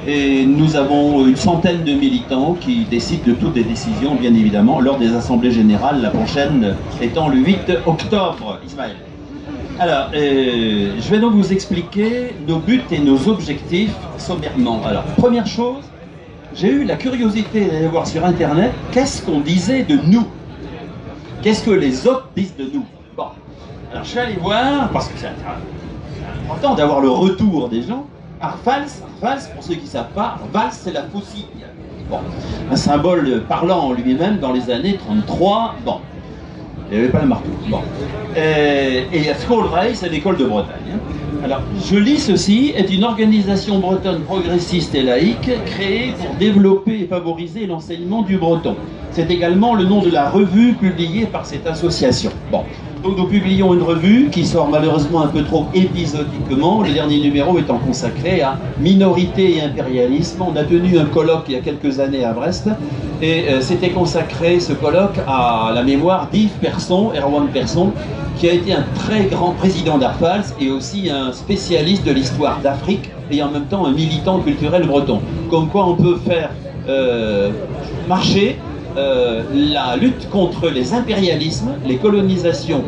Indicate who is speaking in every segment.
Speaker 1: Et nous avons une centaine de militants qui décident de toutes les décisions, bien évidemment, lors des assemblées générales, la prochaine étant le 8 octobre. Ismaël. Alors, je vais donc vous expliquer nos buts et nos objectifs sommairement. Alors, première chose, j'ai eu la curiosité d'aller voir sur Internet qu'est-ce qu'on disait de nous. Qu'est-ce que les autres disent de nous. Bon, alors je suis allé voir, parce que c'est important d'avoir le retour des gens. Arfals, pour ceux qui ne savent pas, Arfals, c'est la faucille. Bon, un symbole parlant en lui-même dans les années 33. Bon, il n'y avait pas le marteau. Bon. Et Skolvray, c'est l'école de Bretagne. Alors, je lis ceci, est une organisation bretonne progressiste et laïque créée pour développer et favoriser l'enseignement du breton. C'est également le nom de la revue publiée par cette association. Bon. Donc nous publions une revue qui sort malheureusement un peu trop épisodiquement, le dernier numéro étant consacré à minorité et impérialisme. On a tenu un colloque il y a quelques années à Brest, et c'était consacré ce colloque à la mémoire d'Yves Persson, Erwan Persson, qui a été un très grand président d'Arfals et aussi un spécialiste de l'histoire d'Afrique et en même temps un militant culturel breton. Comme quoi on peut faire marcher la lutte contre les impérialismes, les colonisations,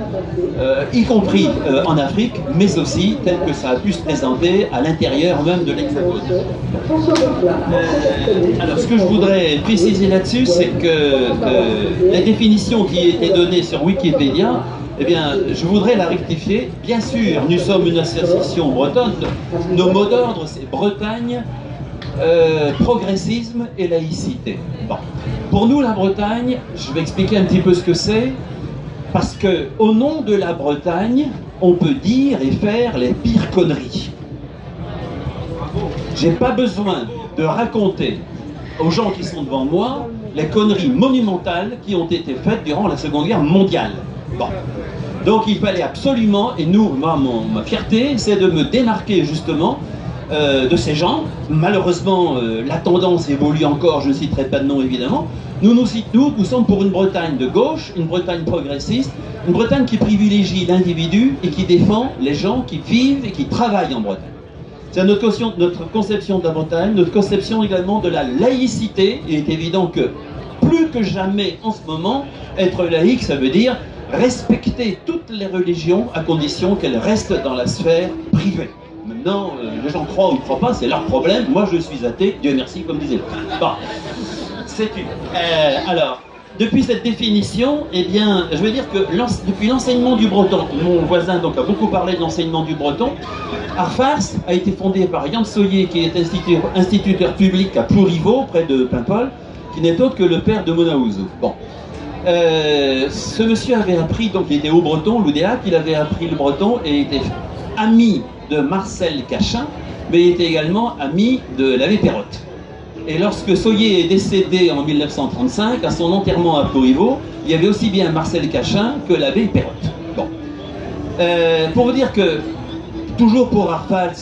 Speaker 1: y compris en Afrique, mais aussi tel que ça a pu se présenter à l'intérieur même de l'Hexagone. Alors, ce que je voudrais préciser là-dessus, c'est que la définition qui était donnée sur Wikipédia, eh bien, je voudrais la rectifier. Bien sûr, nous sommes une association bretonne. Nos mots d'ordre, c'est Bretagne, progressisme et laïcité. Bon. Pour nous, la Bretagne, je vais expliquer un petit peu ce que c'est, parce que au nom de la Bretagne, on peut dire et faire les pires conneries. J'ai pas besoin de raconter aux gens qui sont devant moi les conneries monumentales qui ont été faites durant la Seconde Guerre mondiale. Bon. Donc il fallait absolument, et nous, ma fierté, c'est de me démarquer justement de ces gens. Malheureusement, la tendance évolue encore, je ne citerai pas de nom évidemment. Nous sommes pour une Bretagne de gauche, une Bretagne progressiste, une Bretagne qui privilégie l'individu et qui défend les gens qui vivent et qui travaillent en Bretagne. C'est notre conception de la Bretagne, notre conception également de la laïcité. Il est évident que plus que jamais en ce moment, être laïque, ça veut dire respecter toutes les religions à condition qu'elles restent dans la sphère privée. Maintenant, les gens croient ou ne croient pas, c'est leur problème. Moi, je suis athée, Dieu merci, comme disait l'autre. Bon, c'est une. Alors, depuis cette définition, eh bien, je veux dire que depuis l'enseignement du breton, mon voisin donc a beaucoup parlé de l'enseignement du breton. Arfals a été fondé par Yann Soyer, qui est instituteur public à Plouriveau, près de Paimpol, qui n'est autre que le père de Monaouzou. Bon. Ce monsieur avait appris, donc il était haut breton, l'Oudéac, il avait appris le breton et était ami de Marcel Cachin, mais il était également ami de l'abbé Perrotte. Et lorsque Soyer est décédé en 1935, à son enterrement à Plouriveau, il y avait aussi bien Marcel Cachin que l'abbé Perrotte. Bon. Pour vous dire que, toujours pour Arfals,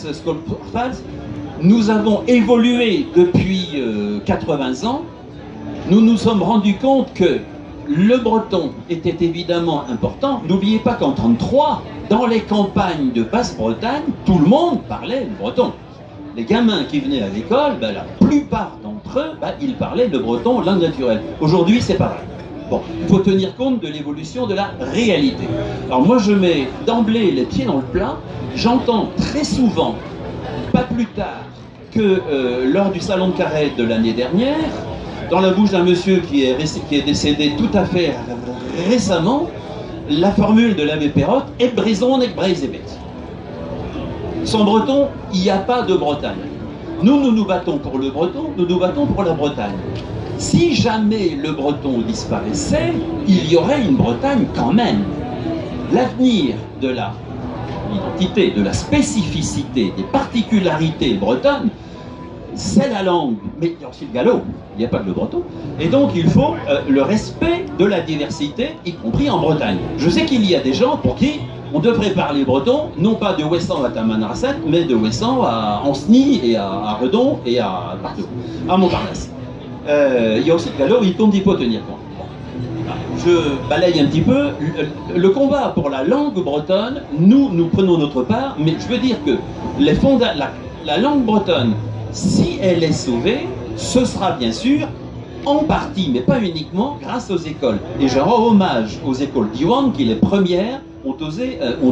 Speaker 1: nous avons évolué depuis 80 ans. Nous nous sommes rendus compte que le breton était évidemment important. N'oubliez pas qu'en 1933, dans les campagnes de Basse-Bretagne, tout le monde parlait le breton. Les gamins qui venaient à l'école, ben, la plupart d'entre eux, ben, ils parlaient le breton, langue naturelle. Aujourd'hui, c'est pareil. Bon, il faut tenir compte de l'évolution de la réalité. Alors moi, je mets d'emblée les pieds dans le plat. J'entends très souvent, pas plus tard que lors du salon de Carhaix de l'année dernière, dans la bouche d'un monsieur qui est décédé tout à fait récemment, la formule de l'abbé Perrotte est Brison et Breizebet. Sans breton, il n'y a pas de Bretagne. Nous nous battons pour le breton, nous nous battons pour la Bretagne. Si jamais le breton disparaissait, il y aurait une Bretagne quand même. L'avenir de l'identité, de la spécificité, des particularités bretonnes, c'est la langue, mais il y a aussi le gallo, il n'y a pas que le breton. Et donc il faut le respect de la diversité, y compris en Bretagne. Je sais qu'il y a des gens pour qui on devrait parler breton, non pas de Ouessant à Tamanrasset, mais de Ouessant à Ancenis et à Redon et à partout, à Montparnasse. Il y a aussi le gallo, il faut tenir compte. Je balaye un petit peu. Le combat pour la langue bretonne, nous prenons notre part, mais je veux dire que la langue bretonne, si elle est sauvée, ce sera bien sûr en partie, mais pas uniquement, grâce aux écoles. Et je rends hommage aux écoles Diwan qui, les premières, ont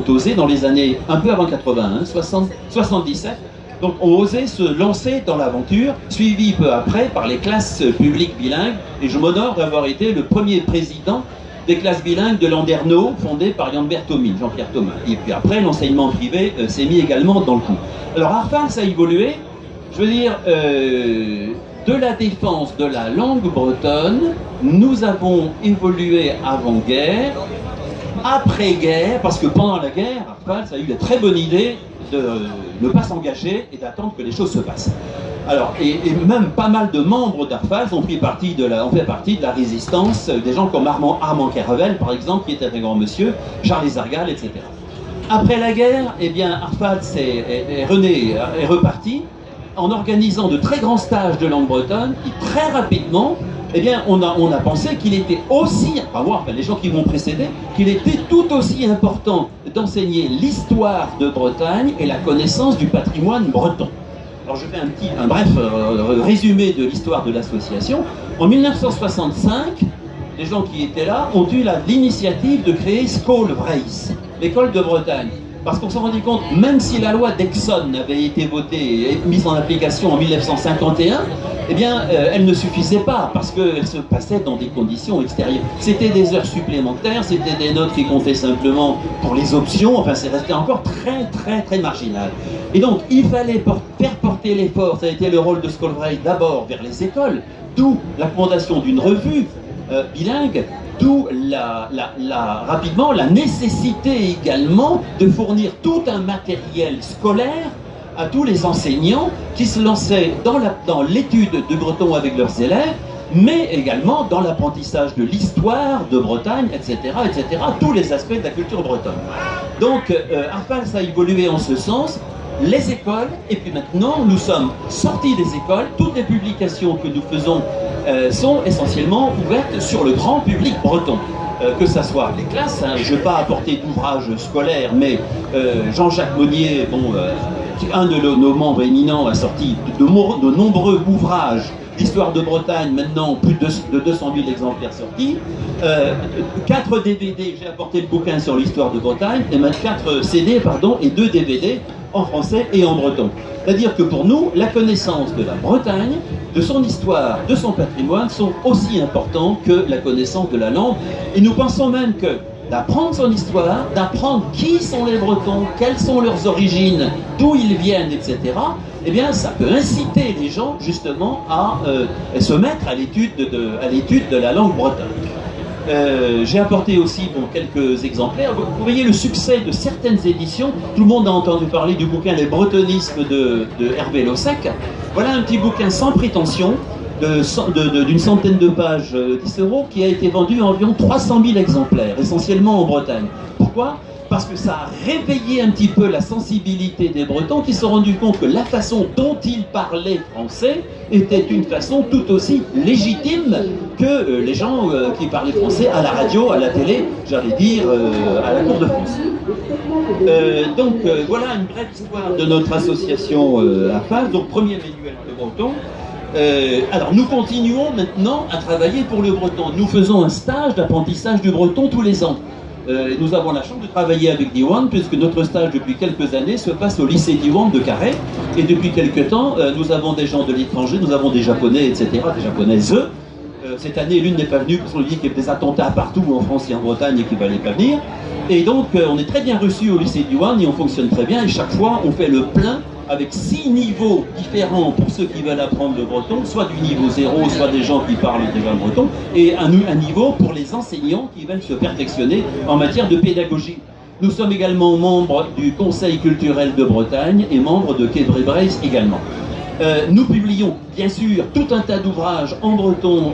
Speaker 1: osé dans les années un peu avant 81, 77, donc ont osé se lancer dans l'aventure, suivi peu après par les classes publiques bilingues. Et je m'honore d'avoir été le premier président des classes bilingues de Landerneau, fondé par Jean-Pierre Thomas. Et puis après, l'enseignement privé s'est mis également dans le coup. Alors Arfals a évolué, je veux dire, de la défense de la langue bretonne, nous avons évolué avant-guerre, après-guerre, parce que pendant la guerre, Arfals a eu la très bonne idée de ne pas s'engager et d'attendre que les choses se passent. Alors, et même pas mal de membres d'Arfals ont fait partie de la résistance, des gens comme Armand Caravel, par exemple, qui était un grand monsieur, Charles Zargal, etc. Après la guerre, eh bien, Arfals est reparti en organisant de très grands stages de langue bretonne, et très rapidement, eh bien, on a pensé qu'il était aussi, les gens qui m'ont précédé, qu'il était tout aussi important d'enseigner l'histoire de Bretagne et la connaissance du patrimoine breton. Alors je fais un bref résumé de l'histoire de l'association. En 1965, les gens qui étaient là ont eu l'initiative de créer Skolvreis, l'école de Bretagne. Parce qu'on s'est rendu compte, même si la loi d'Exxon avait été votée et mise en application en 1951, eh bien, elle ne suffisait pas, parce qu'elle se passait dans des conditions extérieures. C'était des heures supplémentaires, c'était des notes qui comptaient simplement pour les options, enfin, c'est resté encore très marginal. Et donc, il fallait faire porter l'effort, ça a été le rôle de Skolvreis d'abord vers les écoles, d'où la fondation d'une revue bilingue, d'où rapidement la nécessité également de fournir tout un matériel scolaire à tous les enseignants qui se lançaient dans l'étude de breton avec leurs élèves, mais également dans l'apprentissage de l'histoire de Bretagne, etc., tous les aspects de la culture bretonne. Donc, Arfals a évolué en ce sens, les écoles, et puis maintenant, nous sommes sortis des écoles, toutes les publications que nous faisons sont essentiellement ouvertes sur le grand public breton. Que ce soit les classes, hein, je ne vais pas apporter d'ouvrage scolaire, mais Jean-Jacques Monnier, un de nos membres éminents, a sorti de nombreux ouvrages d'histoire de Bretagne, maintenant plus de 200 000 exemplaires sortis, 4 DVD, j'ai apporté le bouquin sur l'histoire de Bretagne, et 4 CD, et 2 DVD en français et en breton. C'est-à-dire que pour nous, la connaissance de la Bretagne, de son histoire, de son patrimoine, sont aussi importants que la connaissance de la langue. Et nous pensons même que d'apprendre son histoire, d'apprendre qui sont les Bretons, quelles sont leurs origines, d'où ils viennent, etc., eh bien, ça peut inciter les gens, justement, à se mettre à l'étude de la langue bretonne. J'ai apporté aussi quelques exemplaires. Vous voyez le succès de certaines éditions. Tout le monde a entendu parler du bouquin Les Bretonismes de Hervé Lossec. Voilà un petit bouquin sans prétention, d'une centaine de pages, 10 €, qui a été vendu à environ 300 000 exemplaires, essentiellement en Bretagne. Pourquoi ? Parce que ça a réveillé un petit peu la sensibilité des Bretons qui se sont rendus compte que la façon dont ils parlaient français était une façon tout aussi légitime que les gens qui parlaient français à la radio, à la télé, j'allais dire à la Cour de France. Donc voilà une brève histoire de notre association Arfals, donc premier manuel de breton. Alors nous continuons maintenant à travailler pour le breton. Nous faisons un stage d'apprentissage du breton tous les ans. Nous avons la chance de travailler avec Diwan, puisque notre stage depuis quelques années se passe au lycée Diwan de Carhaix, et depuis quelques temps nous avons des gens de l'étranger, nous avons des japonais, etc., des japonaises. Cette année l'une n'est pas venue parce qu'on lui dit qu'il y a des attentats partout en France et en Bretagne et qu'il ne fallait pas venir, et donc on est très bien reçus au lycée Diwan et on fonctionne très bien, et chaque fois on fait le plein avec 6 niveaux différents pour ceux qui veulent apprendre le breton, soit du niveau 0, soit des gens qui parlent déjà le breton, et un niveau pour les enseignants qui veulent se perfectionner en matière de pédagogie. Nous sommes également membres du Conseil culturel de Bretagne et membres de Quai Brebrace également. Nous publions bien sûr tout un tas d'ouvrages en breton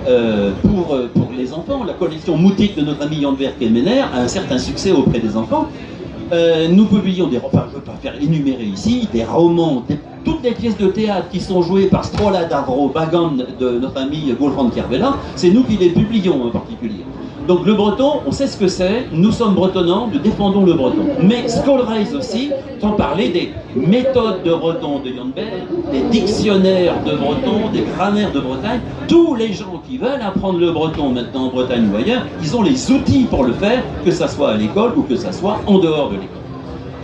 Speaker 1: pour les enfants. La collection Moutique de notre ami Yann Verkemener a un certain succès auprès des enfants. Nous publions je ne veux pas faire énumérer ici, des romans, toutes les pièces de théâtre qui sont jouées par Strola Davro Bagan de notre ami Wolfram Kervela, c'est nous qui les publions en particulier. Donc le breton, on sait ce que c'est, nous sommes bretonnants, nous défendons le breton. Mais Skolreis aussi, sans parler des méthodes de breton de Jan Bell, des dictionnaires de breton, des grammaires de Bretagne, tous les gens qui veulent apprendre le breton maintenant en Bretagne ou ailleurs, ils ont les outils pour le faire, que ça soit à l'école ou que ça soit en dehors de l'école.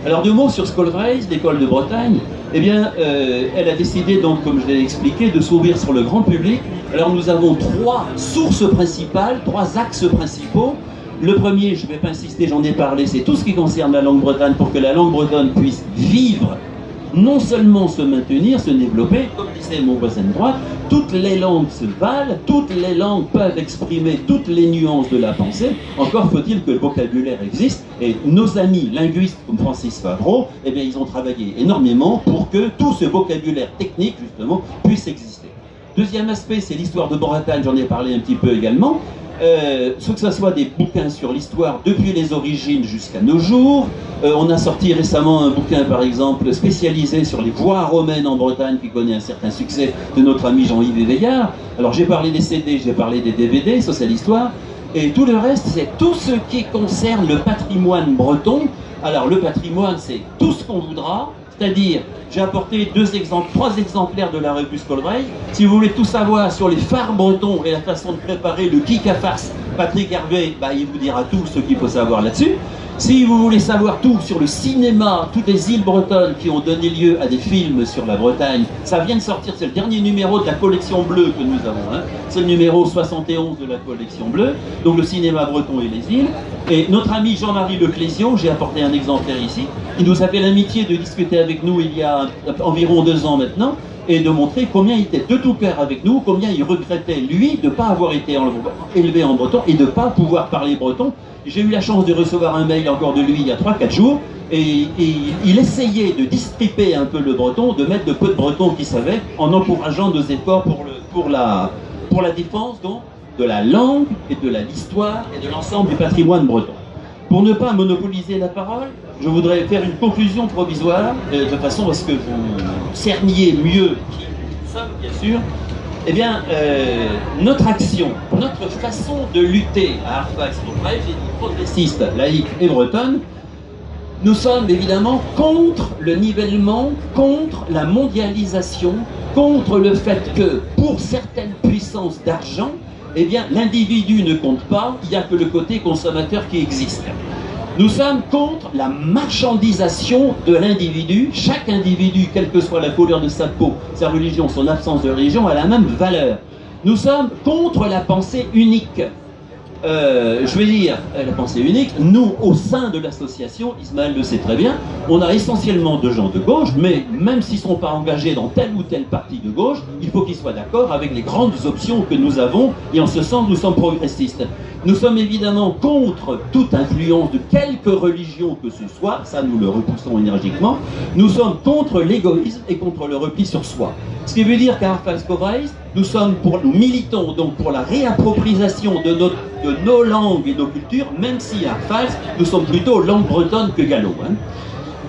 Speaker 1: Alors deux mots sur Skolreis, l'école de Bretagne. Eh bien, elle a décidé donc, comme je l'ai expliqué, de s'ouvrir sur le grand public. Alors nous avons trois sources principales, trois axes principaux. Le premier, je ne vais pas insister, j'en ai parlé, c'est tout ce qui concerne la langue bretonne pour que la langue bretonne puisse vivre, non seulement se maintenir, se développer, comme disait mon voisin de droite, toutes les langues se valent, toutes les langues peuvent exprimer toutes les nuances de la pensée, encore faut-il que le vocabulaire existe, et nos amis linguistes comme Francis Favreau, eh bien ils ont travaillé énormément pour que tout ce vocabulaire technique, justement, puisse exister. Deuxième aspect, c'est l'histoire de Bretagne, j'en ai parlé un petit peu également. Que ce soit des bouquins sur l'histoire depuis les origines jusqu'à nos jours. On a sorti récemment un bouquin, par exemple, spécialisé sur les voies romaines en Bretagne, qui connaît un certain succès, de notre ami Jean-Yves Éveillard. Alors j'ai parlé des CD, j'ai parlé des DVD, ça c'est l'histoire. Et tout le reste, c'est tout ce qui concerne le patrimoine breton. Alors le patrimoine, c'est tout ce qu'on voudra, c'est-à-dire, j'ai apporté trois exemplaires de la revue Skolreis. Si vous voulez tout savoir sur les phares bretons et la façon de préparer le geek à farce, Patrick Hervé, il vous dira tout ce qu'il faut savoir là-dessus. Si vous voulez savoir tout sur le cinéma, toutes les îles bretonnes qui ont donné lieu à des films sur la Bretagne, ça vient de sortir, c'est le dernier numéro de la collection bleue que nous avons. Hein. C'est le numéro 71 de la collection bleue, donc le cinéma breton et les îles. Et notre ami Jean-Marie Leclésion, j'ai apporté un exemplaire ici, il nous a fait l'amitié de discuter avec nous il y a environ 2 ans maintenant, et de montrer combien il était de tout cœur avec nous, combien il regrettait, lui, de ne pas avoir été élevé en breton et de ne pas pouvoir parler breton. J'ai eu la chance de recevoir un mail encore de lui il y a 3-4 jours, et il essayait de distriper un peu le breton, de mettre le peu de breton qu'il savait, en encourageant nos efforts pour la défense donc, de la langue et de l'histoire et de l'ensemble du patrimoine breton. Pour ne pas monopoliser la parole, je voudrais faire une conclusion provisoire, de façon à ce que vous cerniez mieux qui nous sommes, bien sûr. Eh bien, notre action, notre façon de lutter à Arfax, bref, j'ai dit progressiste, laïque et bretonne, nous sommes évidemment contre le nivellement, contre la mondialisation, contre le fait que, pour certaines puissances d'argent, eh bien, l'individu ne compte pas, il n'y a que le côté consommateur qui existe. Nous sommes contre la marchandisation de l'individu. Chaque individu, quelle que soit la couleur de sa peau, sa religion, son absence de religion, a la même valeur. Nous sommes contre la pensée unique. Je vais dire la pensée unique. Nous, au sein de l'association, Ismaël le sait très bien, on a essentiellement de gens de gauche, mais même s'ils ne sont pas engagés dans telle ou telle partie de gauche, il faut qu'ils soient d'accord avec les grandes options que nous avons, et en ce sens, nous sommes progressistes. Nous sommes évidemment contre toute influence de quelque religion que ce soit, ça nous le repoussons énergiquement. Nous sommes contre l'égoïsme et contre le repli sur soi. Ce qui veut dire qu'à Arfax Skolreis, nous militons donc pour la réappropriation de nos langues et nos cultures, même si à Arfax, nous sommes plutôt langue bretonne que gallo. Hein.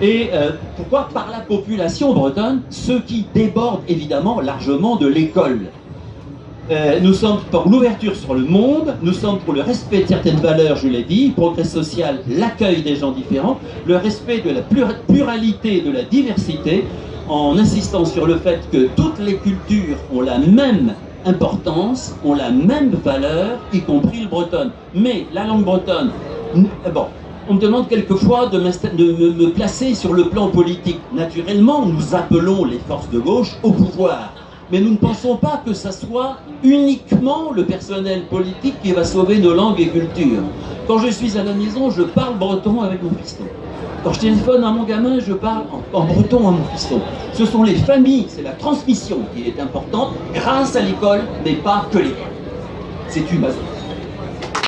Speaker 1: Et pourquoi? Par la population bretonne, ce qui déborde évidemment largement de l'école. Nous sommes pour l'ouverture sur le monde, nous sommes pour le respect de certaines valeurs, je l'ai dit, progrès social, l'accueil des gens différents, le respect de la pluralité, de la diversité, en insistant sur le fait que toutes les cultures ont la même importance, ont la même valeur, y compris le breton. Mais la langue bretonne, bon, on me demande quelquefois de me placer sur le plan politique. Naturellement, nous appelons les forces de gauche au pouvoir. Mais nous ne pensons pas que ce soit uniquement le personnel politique qui va sauver nos langues et cultures. Quand je suis à la maison, je parle breton avec mon fiston. Quand je téléphone à mon gamin, je parle en breton à mon fiston. Ce sont les familles, c'est la transmission qui est importante grâce à l'école, mais pas que l'école. C'est une